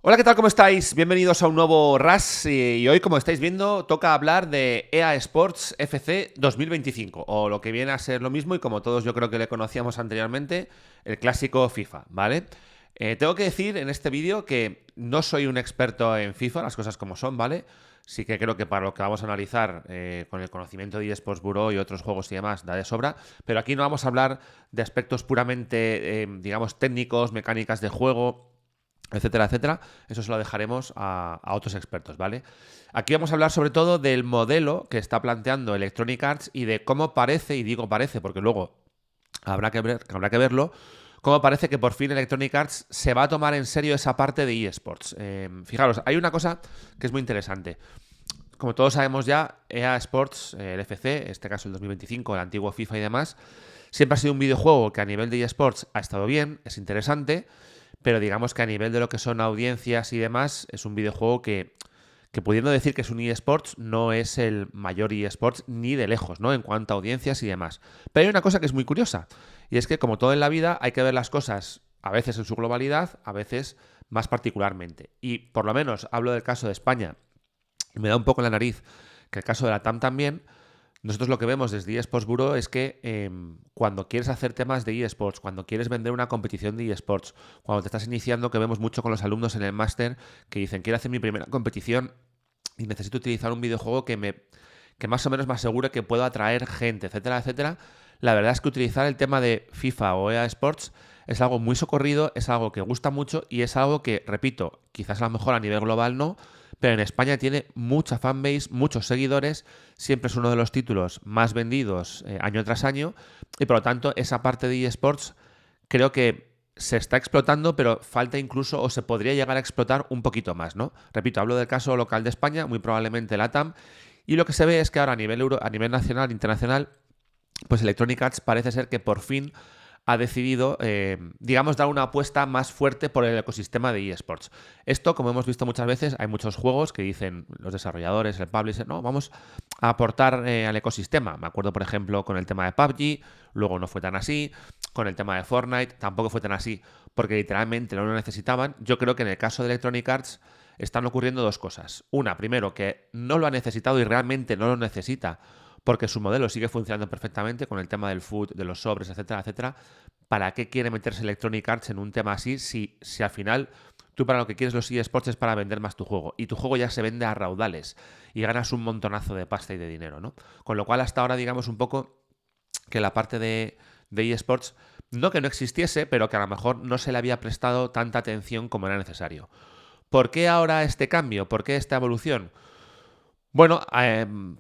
Hola, ¿qué tal? ¿Cómo estáis? Bienvenidos a un nuevo RAS y hoy, como estáis viendo, toca hablar de EA Sports FC 2025, o lo que viene a ser lo mismo y como todos yo creo que le conocíamos anteriormente, el clásico FIFA, ¿vale? Tengo que decir en este vídeo que no soy un experto en FIFA, las cosas como son, ¿vale? Sí que creo que para lo que vamos a analizar con el conocimiento de eSports Bureau y otros juegos y demás da de sobra, pero aquí no vamos a hablar de aspectos puramente, digamos, técnicos, mecánicas de juego, etcétera, etcétera. Eso se lo dejaremos a otros expertos, ¿vale? Aquí vamos a hablar sobre todo del modelo que está planteando Electronic Arts y de cómo parece, y digo parece porque luego habrá que verlo, cómo parece que por fin Electronic Arts se va a tomar en serio esa parte de eSports. Fijaros, hay una cosa que es muy interesante. Como todos sabemos ya, EA Sports, el FC, en este caso el 2025, el antiguo FIFA y demás, siempre ha sido un videojuego que a nivel de eSports ha estado bien, es interesante, pero digamos que a nivel de lo que son audiencias y demás, es un videojuego que pudiendo decir que es un eSports, no es el mayor eSports ni de lejos, ¿no? En cuanto a audiencias y demás. Pero hay una cosa que es muy curiosa, y es que como todo en la vida hay que ver las cosas a veces en su globalidad, a veces más particularmente. Y por lo menos hablo del caso de España, me da un poco en la nariz que el caso de la TAM también. Nosotros lo que vemos desde eSports Bureau es que cuando quieres hacer temas de eSports, cuando quieres vender una competición de eSports, cuando te estás iniciando, que vemos mucho con los alumnos en el máster que dicen, quiero hacer mi primera competición y necesito utilizar un videojuego que más o menos me asegure que puedo atraer gente, etcétera, etcétera. La verdad es que utilizar el tema de FIFA o EA Sports es algo muy socorrido, es algo que gusta mucho y es algo que, repito, quizás a lo mejor a nivel global no, pero en España tiene mucha fanbase, muchos seguidores, siempre es uno de los títulos más vendidos año tras año y por lo tanto esa parte de eSports creo que se está explotando, pero falta incluso o se podría llegar a explotar un poquito más, ¿no? Repito, hablo del caso local de España, muy probablemente la TAM, y lo que se ve es que ahora a nivel nacional, internacional, pues Electronic Arts parece ser que por fin ha decidido, digamos, dar una apuesta más fuerte por el ecosistema de eSports. Esto, como hemos visto muchas veces, hay muchos juegos que dicen los desarrolladores, el publisher, no, vamos a aportar al ecosistema. Me acuerdo, por ejemplo, con el tema de PUBG, luego no fue tan así, con el tema de Fortnite tampoco fue tan así, porque literalmente no lo necesitaban. Yo creo que en el caso de Electronic Arts están ocurriendo dos cosas. Una, primero, que no lo ha necesitado y realmente no lo necesita, porque su modelo sigue funcionando perfectamente con el tema del food, de los sobres, etcétera, etcétera. ¿Para qué quiere meterse Electronic Arts en un tema así si al final tú para lo que quieres los eSports es para vender más tu juego y tu juego ya se vende a raudales y ganas un montonazo de pasta y de dinero, ¿no? Con lo cual hasta ahora digamos un poco que la parte de eSports no que no existiese, pero que a lo mejor no se le había prestado tanta atención como era necesario. ¿Por qué ahora este cambio? ¿Por qué esta evolución? Bueno,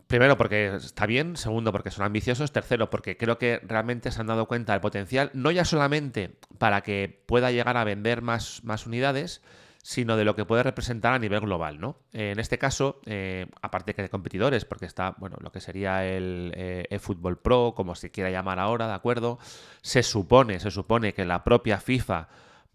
primero porque está bien, segundo porque son ambiciosos, tercero porque creo que realmente se han dado cuenta del potencial, no ya solamente para que pueda llegar a vender más unidades, sino de lo que puede representar a nivel global, ¿no? En este caso, aparte que de competidores, porque está, bueno, lo que sería el eFootball Pro, como se quiera llamar ahora, ¿de acuerdo? Se supone que la propia FIFA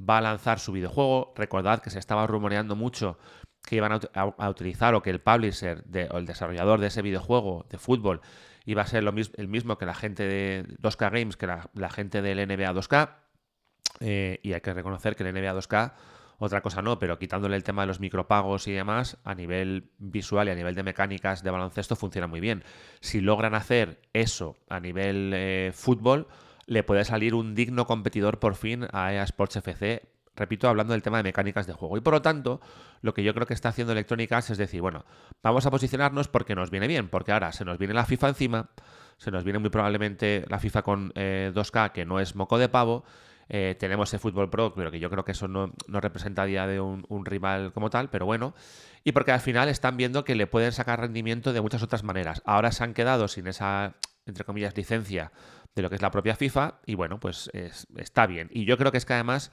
va a lanzar su videojuego. Recordad que se estaba rumoreando mucho que iban a utilizar o que el publisher o el desarrollador de ese videojuego de fútbol iba a ser el mismo que la gente de 2K Games, que la gente del NBA 2K. Y hay que reconocer que el NBA 2K, otra cosa no, pero quitándole el tema de los micropagos y demás, a nivel visual y a nivel de mecánicas de baloncesto funciona muy bien. Si logran hacer eso a nivel fútbol, le puede salir un digno competidor por fin a EA Sports FC, repito, hablando del tema de mecánicas de juego. Y por lo tanto, lo que yo creo que está haciendo Electronic Arts es decir, bueno, vamos a posicionarnos porque nos viene bien, porque ahora se nos viene la FIFA encima, se nos viene muy probablemente la FIFA con 2K, que no es moco de pavo, tenemos el Fútbol Pro, pero que yo creo que eso no representa a día de un rival como tal, pero bueno. Y porque al final están viendo que le pueden sacar rendimiento de muchas otras maneras. Ahora se han quedado sin esa, entre comillas, licencia de lo que es la propia FIFA y bueno, pues está bien. Y yo creo que es que además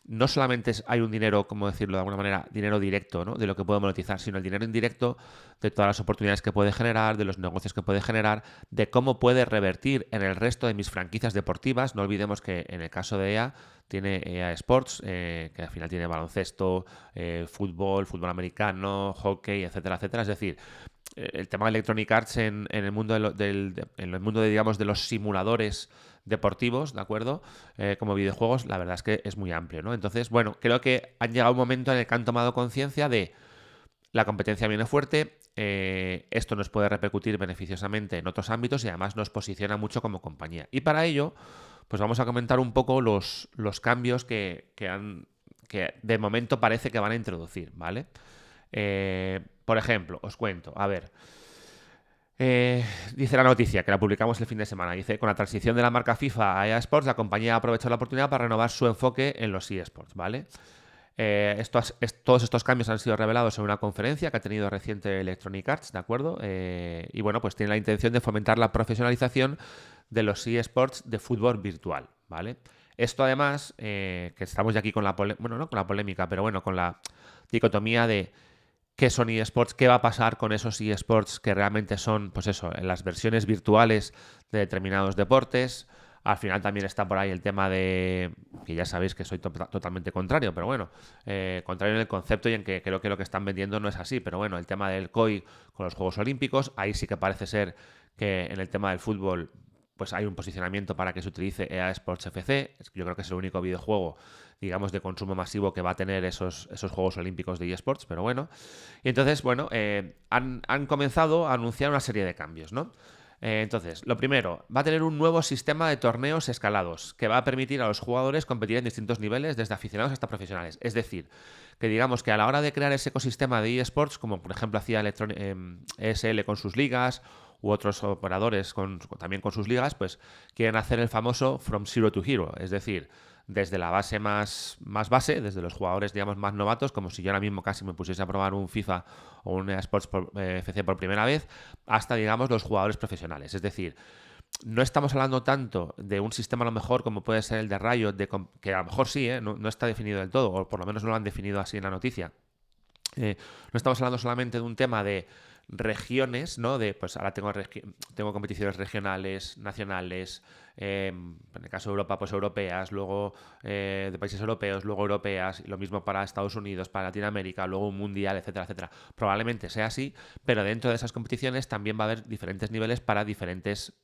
no solamente hay un dinero, como decirlo de alguna manera, dinero directo, ¿no? De lo que puedo monetizar, sino el dinero indirecto de todas las oportunidades que puede generar, de los negocios que puede generar, de cómo puede revertir en el resto de mis franquicias deportivas. No olvidemos que en el caso de EA tiene EA Sports, que al final tiene baloncesto, fútbol, fútbol americano, hockey, etcétera, etcétera. Es decir, el tema de Electronic Arts en el mundo en el mundo de, digamos, de los simuladores deportivos, ¿de acuerdo? Como videojuegos, la verdad es que es muy amplio, ¿no? Entonces, bueno, creo que han llegado un momento en el que han tomado conciencia de la competencia viene fuerte, esto nos puede repercutir beneficiosamente en otros ámbitos y además nos posiciona mucho como compañía. Y para ello, pues vamos a comentar un poco los cambios que de momento parece que van a introducir, ¿vale? Por ejemplo, os cuento, a ver, dice la noticia, que la publicamos el fin de semana, dice, con la transición de la marca FIFA a EA Sports, la compañía ha aprovechado la oportunidad para renovar su enfoque en los eSports, ¿vale? Todos estos cambios han sido revelados en una conferencia que ha tenido reciente Electronic Arts, ¿de acuerdo? Y bueno, pues tiene la intención de fomentar la profesionalización de los eSports de fútbol virtual, ¿vale? Esto además, que estamos ya aquí con la bueno, no con la polémica, pero bueno, con la dicotomía de qué son eSports, qué va a pasar con esos eSports que realmente son, pues eso, en las versiones virtuales de determinados deportes. Al final también está por ahí el tema de, que ya sabéis que soy totalmente contrario, pero bueno, contrario en el concepto y en que creo que lo que están vendiendo no es así, pero bueno, el tema del COI con los Juegos Olímpicos, ahí sí que parece ser que en el tema del fútbol pues hay un posicionamiento para que se utilice EA Sports FC. Yo creo que es el único videojuego, digamos, de consumo masivo que va a tener esos Juegos Olímpicos de eSports, pero bueno. Y entonces, bueno, han comenzado a anunciar una serie de cambios, ¿no? Entonces, lo primero, va a tener un nuevo sistema de torneos escalados que va a permitir a los jugadores competir en distintos niveles, desde aficionados hasta profesionales. Es decir, que digamos que a la hora de crear ese ecosistema de eSports, como por ejemplo hacía ESL con sus ligas u otros operadores también con sus ligas, pues quieren hacer el famoso From Zero to Hero, es decir, desde la base más base, desde los jugadores, digamos, más novatos, como si yo ahora mismo casi me pusiese a probar un FIFA o un eSports FC por primera vez, hasta, digamos, los jugadores profesionales. Es decir, no estamos hablando tanto de un sistema a lo mejor como puede ser el de Riot, que a lo mejor sí, no está definido del todo, o por lo menos no lo han definido así en la noticia. No estamos hablando solamente de un tema de regiones, ¿no? De, pues ahora tengo competiciones regionales, nacionales, en el caso de Europa, pues europeas, luego de países europeos, luego europeas, y lo mismo para Estados Unidos, para Latinoamérica, luego un mundial, etcétera, etcétera. Probablemente sea así, pero dentro de esas competiciones también va a haber diferentes niveles para diferentes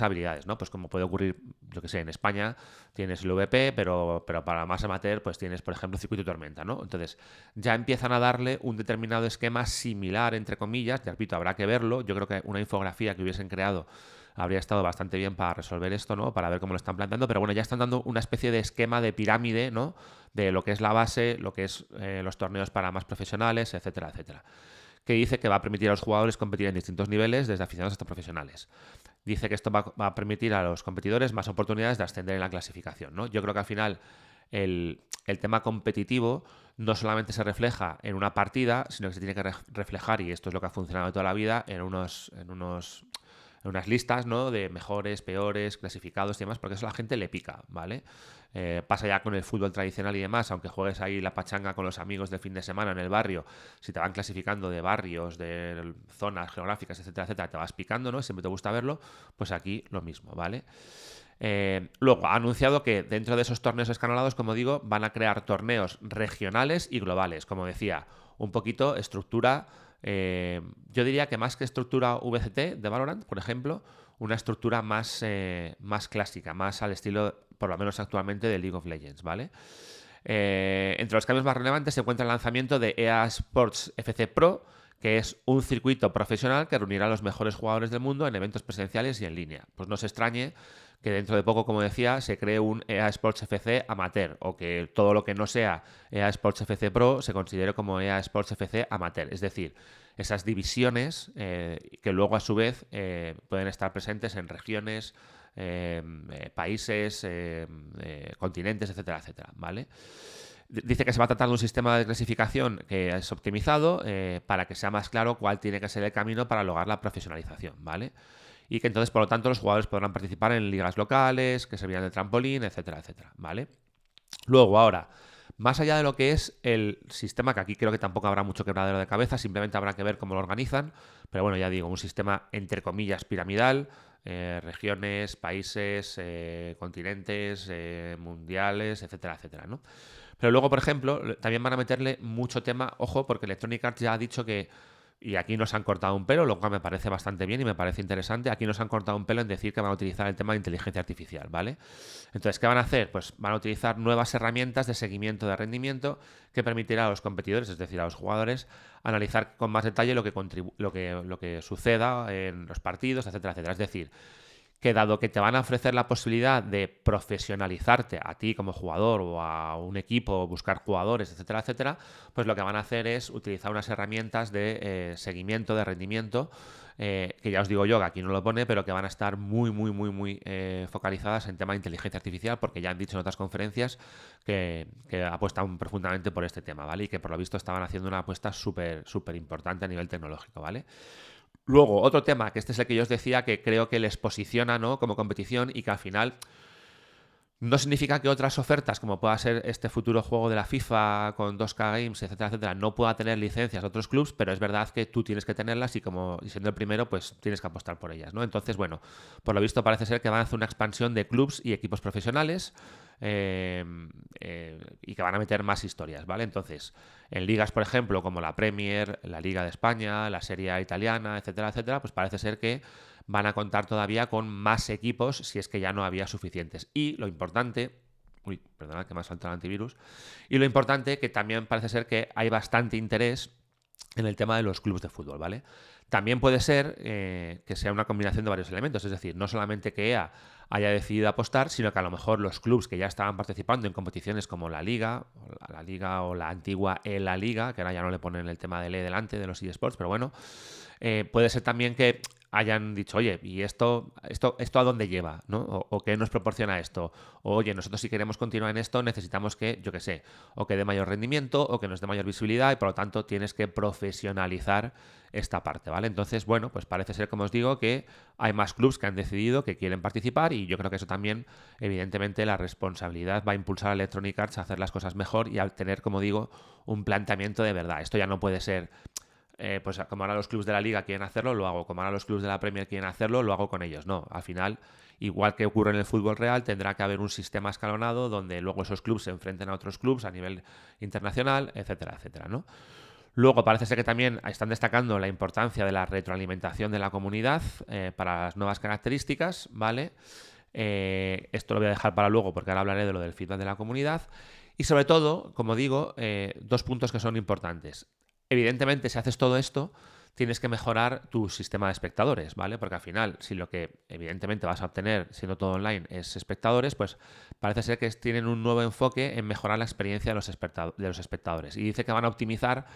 habilidades, ¿no? Pues como puede ocurrir, yo que sé, en España tienes el VP, pero para más amateur, pues tienes, por ejemplo, Circuito Tormenta, ¿no? Entonces, ya empiezan a darle un determinado esquema similar, entre comillas, ya repito, habrá que verlo. Yo creo que una infografía que hubiesen creado habría estado bastante bien para resolver esto, ¿no? Para ver cómo lo están planteando, pero bueno, ya están dando una especie de esquema de pirámide, ¿no? De lo que es la base, lo que es los torneos para más profesionales, etcétera, etcétera. Que dice que va a permitir a los jugadores competir en distintos niveles, desde aficionados hasta profesionales. Dice que esto va a permitir a los competidores más oportunidades de ascender en la clasificación, ¿no? Yo creo que al final el tema competitivo no solamente se refleja en una partida, sino que se tiene que reflejar, y esto es lo que ha funcionado toda la vida, en unas listas, ¿no? De mejores, peores, clasificados y demás, porque eso a la gente le pica, ¿vale? Pasa ya con el fútbol tradicional y demás, aunque juegues ahí la pachanga con los amigos del fin de semana en el barrio, si te van clasificando de barrios, de zonas geográficas, etcétera, etcétera, te vas picando, ¿no? Siempre te gusta verlo, pues aquí lo mismo, ¿vale? Luego, ha anunciado que dentro de esos torneos escalonados, como digo, van a crear torneos regionales y globales. Como decía, un poquito estructura, yo diría que más que estructura VCT de Valorant, por ejemplo, una estructura más clásica, más al estilo, por lo menos actualmente, de League of Legends, ¿vale? Entre los cambios más relevantes se encuentra el lanzamiento de EA Sports FC Pro, que es un circuito profesional que reunirá a los mejores jugadores del mundo en eventos presenciales y en línea. Pues no se extrañe que dentro de poco, como decía, se cree un EA Sports FC amateur, o que todo lo que no sea EA Sports FC Pro se considere como EA Sports FC amateur. Es decir, esas divisiones que luego a su vez pueden estar presentes en regiones, países, continentes, etcétera, etcétera, ¿vale? Dice que se va a tratar de un sistema de clasificación que es optimizado para que sea más claro cuál tiene que ser el camino para lograr la profesionalización, ¿vale? Y que entonces, por lo tanto, los jugadores podrán participar en ligas locales, que servirán de trampolín, etcétera, etcétera, ¿vale? Luego, ahora, más allá de lo que es el sistema, que aquí creo que tampoco habrá mucho quebradero de cabeza, simplemente habrá que ver cómo lo organizan, pero bueno, ya digo, un sistema entre comillas piramidal, regiones, países, continentes, mundiales, etcétera, etcétera, ¿no? Pero luego, por ejemplo, también van a meterle mucho tema, ojo, porque Electronic Arts ya ha dicho que Y aquí nos han cortado un pelo, lo cual me parece bastante bien y me parece interesante. Aquí nos han cortado un pelo en decir que van a utilizar el tema de inteligencia artificial, ¿vale? Entonces, ¿qué van a hacer? Pues van a utilizar nuevas herramientas de seguimiento de rendimiento que permitirá a los competidores, es decir, a los jugadores, analizar con más detalle lo que suceda en los partidos, etcétera, etcétera. Es decir, que dado que te van a ofrecer la posibilidad de profesionalizarte a ti como jugador o a un equipo, buscar jugadores, etcétera, etcétera, pues lo que van a hacer es utilizar unas herramientas de seguimiento, de rendimiento, que ya os digo yo, que aquí no lo pone, pero que van a estar muy, muy, muy, muy focalizadas en tema de inteligencia artificial, porque ya han dicho en otras conferencias que apuestan profundamente por este tema, ¿vale? Y que por lo visto estaban haciendo una apuesta súper, súper importante a nivel tecnológico, ¿vale? Luego, otro tema, que este es el que yo os decía que creo que les posiciona, ¿no?, como competición y que al final no significa que otras ofertas, como pueda ser este futuro juego de la FIFA con 2K Games, etcétera, etcétera, no pueda tener licencias de otros clubs, pero es verdad que tú tienes que tenerlas y siendo el primero, pues tienes que apostar por ellas, ¿no? Entonces, bueno, por lo visto parece ser que van a hacer una expansión de clubs y equipos profesionales y que van a meter más historias, ¿vale? Entonces, en ligas, por ejemplo, como la Premier, la Liga de España, la Serie A italiana, etcétera, etcétera, pues parece ser que van a contar todavía con más equipos si es que ya no había suficientes. Y lo importante, uy, perdona que me ha saltado el antivirus, y lo importante que también parece ser que hay bastante interés en el tema de los clubes de fútbol, ¿vale? También puede ser que sea una combinación de varios elementos, es decir, no solamente que EA haya decidido apostar, sino que a lo mejor los clubes que ya estaban participando en competiciones como la Liga o la antigua ELA Liga, que ahora ya no le ponen el tema del E delante de los eSports, pero bueno, puede ser también que hayan dicho, oye, ¿y esto a dónde lleva? ¿No? O qué nos proporciona esto? O, oye, nosotros si queremos continuar en esto necesitamos que, yo qué sé, o que dé mayor rendimiento o que nos dé mayor visibilidad y por lo tanto tienes que profesionalizar esta parte, ¿vale? Entonces, bueno, pues parece ser, como os digo, que hay más clubs que han decidido que quieren participar y yo creo que eso también, evidentemente, la responsabilidad va a impulsar a Electronic Arts a hacer las cosas mejor y a tener, como digo, un planteamiento de verdad. Esto ya no puede ser pues como ahora los clubes de la Liga quieren hacerlo, lo hago. Como ahora los clubes de la Premier quieren hacerlo, lo hago con ellos. No, al final, igual que ocurre en el fútbol real, tendrá que haber un sistema escalonado donde luego esos clubes se enfrenten a otros clubes a nivel internacional, etcétera, etcétera, ¿no? Luego parece ser que también están destacando la importancia de la retroalimentación de la comunidad para las nuevas características, ¿vale? Esto lo voy a dejar para luego porque ahora hablaré de lo del feedback de la comunidad. Y sobre todo, como digo, dos puntos que son importantes. Evidentemente, si haces todo esto, tienes que mejorar tu sistema de espectadores, ¿vale? Porque al final, si lo que evidentemente vas a obtener siendo todo online es espectadores, pues parece ser que tienen un nuevo enfoque en mejorar la experiencia de los espectadores. Y dice que van a optimizar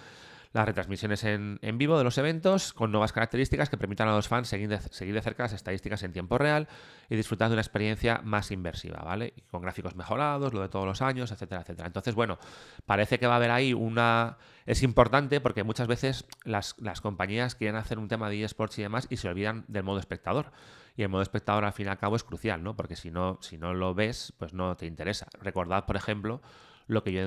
las retransmisiones en vivo de los eventos con nuevas características que permitan a los fans seguir de cerca las estadísticas en tiempo real y disfrutar de una experiencia más inmersiva, ¿vale? Y con gráficos mejorados, lo de todos los años, etcétera, etcétera. Entonces, bueno, parece que va a haber ahí una... Es importante porque muchas veces las compañías quieren hacer un tema de eSports y demás y se olvidan del modo espectador. Y el modo espectador al fin y al cabo es crucial, ¿no? Porque si no lo ves, pues no te interesa. Recordad, por ejemplo, lo que yo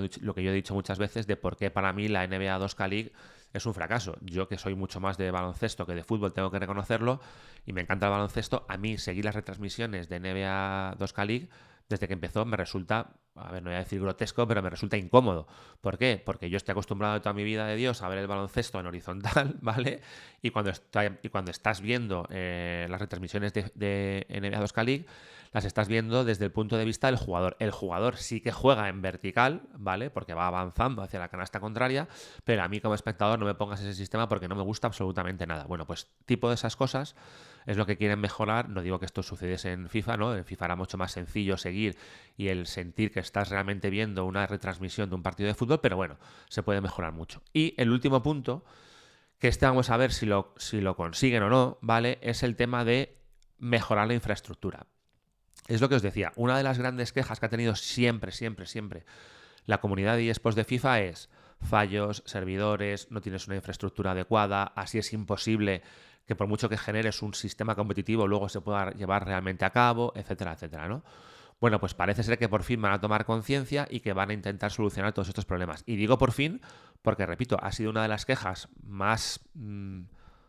he dicho muchas veces de por qué para mí la NBA 2K League es un fracaso. Yo, que soy mucho más de baloncesto que de fútbol, tengo que reconocerlo, y me encanta el baloncesto. A mí seguir las retransmisiones de NBA 2K League desde que empezó me resulta, a ver, no voy a decir grotesco, pero me resulta incómodo. ¿Por qué? Porque yo estoy acostumbrado toda mi vida de Dios a ver el baloncesto en horizontal, ¿vale? Y cuando estás viendo las retransmisiones de NBA 2K League, las estás viendo desde el punto de vista del jugador. El jugador sí que juega en vertical, ¿vale? Porque va avanzando hacia la canasta contraria, pero a mí como espectador no me pongas ese sistema porque no me gusta absolutamente nada. Bueno, pues tipo de esas cosas es lo que quieren mejorar. No digo que esto sucediese en FIFA, ¿no? En FIFA era mucho más sencillo seguir y el sentir que estás realmente viendo una retransmisión de un partido de fútbol, pero bueno, se puede mejorar mucho. Y el último punto, que vamos a ver si lo consiguen o no, ¿vale? Es el tema de mejorar la infraestructura. Es lo que os decía, una de las grandes quejas que ha tenido siempre la comunidad de eSports de FIFA es fallos, servidores, no tienes una infraestructura adecuada, así es imposible que por mucho que generes un sistema competitivo luego se pueda llevar realmente a cabo, etcétera, etcétera, ¿no? Bueno, pues parece ser que por fin van a tomar conciencia y que van a intentar solucionar todos estos problemas. Y digo por fin porque, repito, ha sido una de las quejas más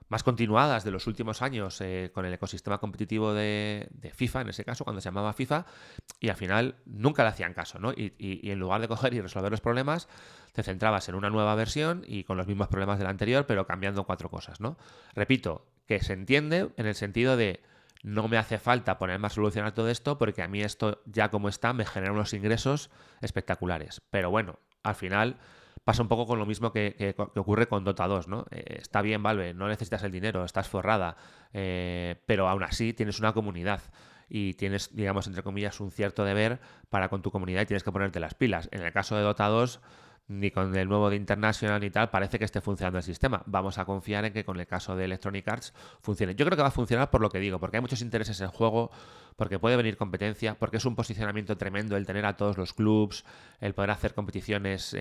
más continuadas de los últimos años con el ecosistema competitivo de FIFA, en ese caso, cuando se llamaba FIFA, y al final nunca le hacían caso, ¿no? Y en lugar de coger y resolver los problemas, te centrabas en una nueva versión y con los mismos problemas de la anterior, pero cambiando 4 cosas, ¿no? Repito, que se entiende en el sentido de no me hace falta ponerme a solucionar todo esto porque a mí esto ya como está me genera unos ingresos espectaculares. Pero bueno, al final pasa un poco con lo mismo que ocurre con Dota 2, ¿no? Está bien, Valve, no necesitas el dinero, estás forrada, pero aún así tienes una comunidad y tienes, digamos, entre comillas, un cierto deber para con tu comunidad y tienes que ponerte las pilas. En el caso de Dota 2, ni con el nuevo de International ni tal, parece que esté funcionando el sistema. Vamos a confiar en que con el caso de Electronic Arts funcione. Yo creo que va a funcionar por lo que digo, porque hay muchos intereses en juego, porque puede venir competencia, porque es un posicionamiento tremendo el tener a todos los clubs, el poder hacer competiciones.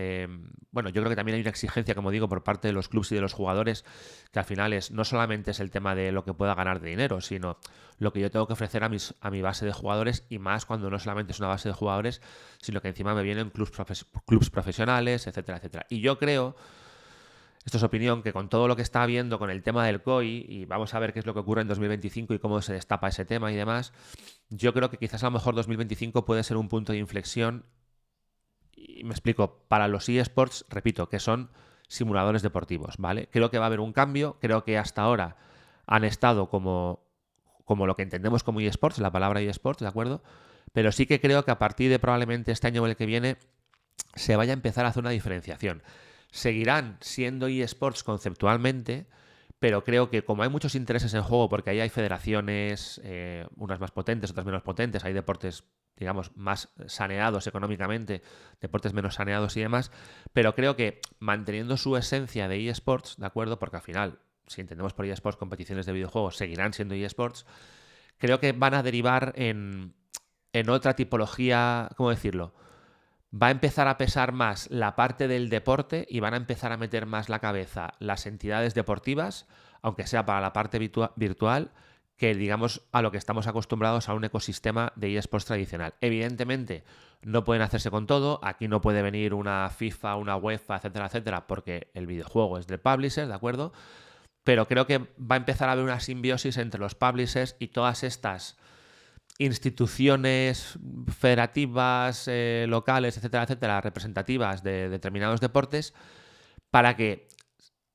Bueno, yo creo que también hay una exigencia, como digo, por parte de los clubs y de los jugadores, que al final no solamente es el tema de lo que pueda ganar de dinero, sino lo que yo tengo que ofrecer a mi base de jugadores, y más cuando no solamente es una base de jugadores, sino que encima me vienen clubs profesionales, etcétera, etcétera. Y yo creo, esto es opinión, que con todo lo que está habiendo con el tema del COI, y vamos a ver qué es lo que ocurre en 2025 y cómo se destapa ese tema y demás, yo creo que quizás a lo mejor 2025 puede ser un punto de inflexión, y me explico, para los eSports, repito, que son simuladores deportivos, ¿vale? Creo que va a haber un cambio, creo que hasta ahora han estado como lo que entendemos como eSports, la palabra eSports, ¿de acuerdo? Pero sí que creo que a partir de probablemente este año o el que viene se vaya a empezar a hacer una diferenciación. Seguirán siendo eSports conceptualmente, pero creo que como hay muchos intereses en juego, porque ahí hay federaciones, unas más potentes, otras menos potentes, hay deportes, digamos, más saneados económicamente, deportes menos saneados y demás, pero creo que manteniendo su esencia de eSports, ¿de acuerdo? Porque al final, si entendemos por eSports competiciones de videojuegos, seguirán siendo eSports, creo que van a derivar en otra tipología, ¿cómo decirlo? Va a empezar a pesar más la parte del deporte y van a empezar a meter más la cabeza las entidades deportivas, aunque sea para la parte virtual, que digamos a lo que estamos acostumbrados a un ecosistema de eSports tradicional. Evidentemente, no pueden hacerse con todo, aquí no puede venir una FIFA, una UEFA, etcétera, etcétera, porque el videojuego es del publisher, ¿de acuerdo? Pero creo que va a empezar a haber una simbiosis entre los publishers y todas estas instituciones federativas, locales, etcétera, etcétera, representativas de determinados deportes, para que,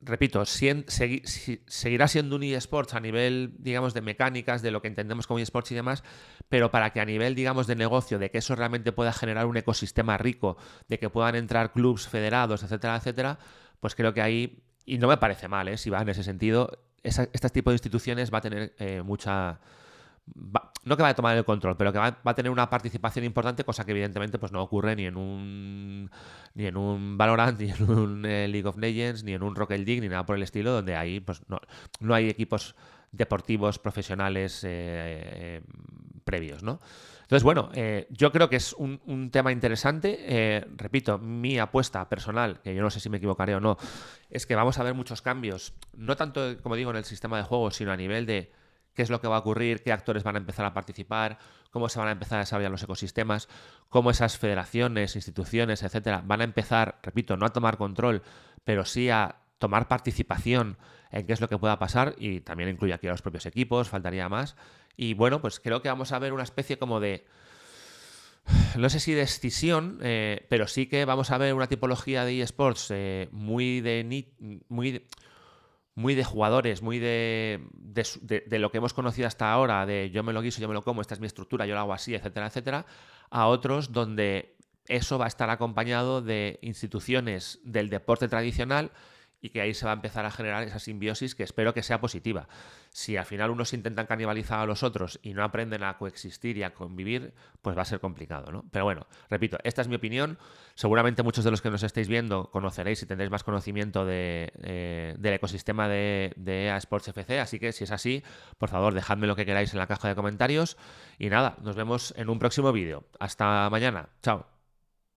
repito, seguirá siendo un eSports a nivel, digamos, de mecánicas, de lo que entendemos como eSports y demás, pero para que a nivel, digamos, de negocio, de que eso realmente pueda generar un ecosistema rico, de que puedan entrar clubs federados, etcétera, etcétera, pues creo que ahí, y no me parece mal, si va en ese sentido, este tipo de instituciones va a tener mucha... no que va a tomar el control, pero que va a tener una participación importante, cosa que evidentemente pues no ocurre ni en un Valorant, ni en un League of Legends, ni en un Rocket League, ni nada por el estilo, donde ahí pues no hay equipos deportivos profesionales previos, ¿no? Entonces, bueno, yo creo que es un tema interesante. Repito, mi apuesta personal, que yo no sé si me equivocaré o no, es que vamos a ver muchos cambios, no tanto, como digo, en el sistema de juego, sino a nivel de qué es lo que va a ocurrir, qué actores van a empezar a participar, cómo se van a empezar a desarrollar los ecosistemas, cómo esas federaciones, instituciones, etcétera, van a empezar, repito, no a tomar control, pero sí a tomar participación en qué es lo que pueda pasar, y también incluye aquí a los propios equipos, faltaría más. Y bueno, pues creo que vamos a ver una especie como de, no sé si de escisión, pero sí que vamos a ver una tipología de eSports muy de jugadores, muy de lo que hemos conocido hasta ahora, de yo me lo guiso, yo me lo como, esta es mi estructura, yo lo hago así, etcétera, etcétera, a otros donde eso va a estar acompañado de instituciones del deporte tradicional, y que ahí se va a empezar a generar esa simbiosis que espero que sea positiva. Si al final unos intentan canibalizar a los otros y no aprenden a coexistir y a convivir, pues va a ser complicado, ¿no? Pero bueno, repito, esta es mi opinión. Seguramente muchos de los que nos estáis viendo conoceréis y tendréis más conocimiento del ecosistema de EA Sports FC, así que si es así, por favor, dejadme lo que queráis en la caja de comentarios. Y nada, nos vemos en un próximo vídeo. Hasta mañana. Chao.